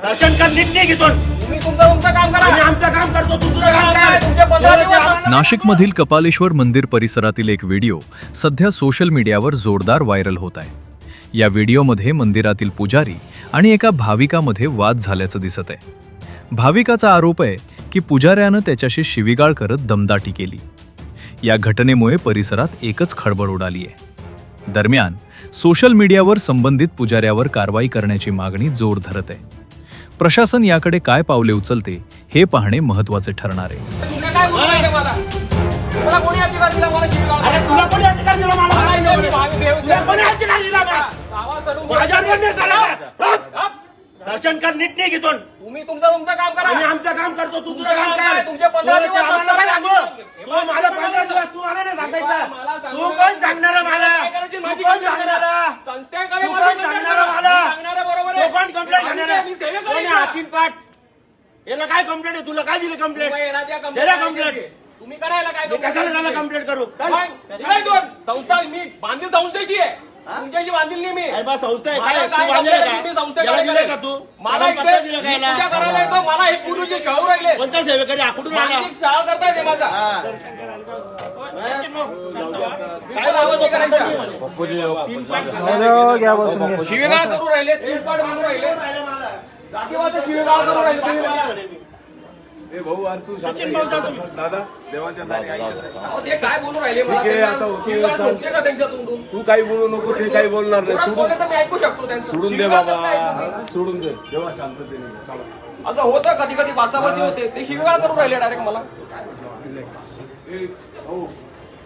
दर्शन कर नीट नाही घेतो. तुम्ही तुमचं काम करा. आम्ही आमचं काम करतो, तू तुझं काम कर. नाशिकमधील कपालेश्वर मंदिर परिसरातील एक व्हिडिओ सध्या सोशल मीडियावर जोरदार व्हायरल होत आहे. या व्हिडिओमध्ये मंदिरातील पुजारी आणि एका भाविकामध्ये वाद झाल्याचं दिसत आहे. भाविकाचा आरोप आहे की पुजाऱ्यानं त्याच्याशी शिवीगाळ करत दमदाटी केली. या घटनेमुळे परिसरात एकच खळबळ उडाली आहे. दरम्यान सोशल मीडियावर संबंधित पुजाऱ्यावर कारवाई करण्याची मागणी जोर धरत आहे. प्रशासन याकडे काय पावले उचलते हे पाहणे महत्त्वाचे ठरणार आहे. तुला कोणी अधिकार दिला मला शिवीगाळ अरे करायचा? तुला कोणी अधिकार दिला मला? मला इथे मी भावी देव तुला कोणी अधिकार दिला का? आवाज चढवून माझ्यावर नाही चालला. हप. हप. दर्शन कर नीट नाही घेतो. तुम्ही तुमचं काम करा. आम्ही आमचं काम करतो, तू तुझं काम कर. तुमचे 15 तू दिवस आम्हाला काय सांगू? हे तू मला 15 दिवस तू मला नाही मला सांगायचं. सांगू तू नका. कोण सांगणार मला? काय करायची तू माझी कोण कंप्लेंट सांगणार? करा. संस्थेकडे तू माझी कोण कंप्लेंट सांगणार करा. मला? मी सांगणारा बरोबर तू आहे. कोण कंप्लेंट सांगणार? मी सेवेकरी कोणी आहे. हातीन पाठ? याला काय कंप्लेंट आहे? तुला काय दिली कंप्लेंट? तुम्ही याला द्या दिला कंप्लेंट. कंप्लेंट. तुम्ही करायला काय मी कशाला त्याला कंप्लेंट करू? चल. संस्था मी बांधील संस्थेची आहे. तुमच्याशी बांधील नाही मी. अरे बा संस्था आहे मला काय? काय तू बांधलं कंप्लेंट आहे? मी का? संस्थेकडे याला दिलं करेन. का तू? मला पत्र इथे दिलं का मी याला? पूजा करायला येतो. मला एक गुरुजी शाहू राहिले. कोणता सेवेकरी आकडून आला? मानसिक शाळा करताय ते माझा. हा. काय आवाज नाही करायचा. शिवीगाळ करू राहिले. तीनपाट म्हणून राहिले. जातीवाद शिवीगाळ करू राहिले तुम्ही मला. दादा देवाच्या दारी अहो, ते काय बोलू राहिले मला? ठीक आहे, आता त्यांना ओके, शिवीगाळ चाल. सुटले का त्यांच्या तोंडून? तू काही बोलू नको, ते काही बोलणार नाही. जोरात सोडून बोलले तर मी ऐकू शकतो त्यांचं. सोडून दे शिवीगाळ कसं काय बाबा, ऐकू? सोडून दे. देवा शांततेने चला. असं होतं कधी कधी बाचाबाची होते. ते शिवीगाळ करू राहिले डायरेक्ट मला.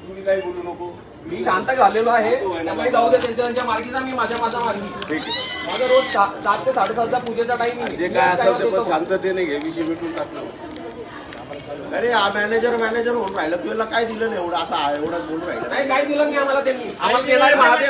तुम्ही काही बोलू नको. मी शांत झालेलो आहे. त्यामुळे जाऊ दे त्यांच्या मार्गीचा, मी माझ्या मार्गी. ठीक आहे. माझं रोज 7 ते 7:30चा पूजेचा टाइम जे काय असेल ते पण शांततेने घे. विषय मिटून टाकलं. अरे हा मॅनेजर होऊन राहिला, तुला काय दिलं नाही एवढं असं एवढं बोलून राहिलं? नाही काय दिलं नाही आम्हाला त्यांनी. आम्हाला देणारे महादेव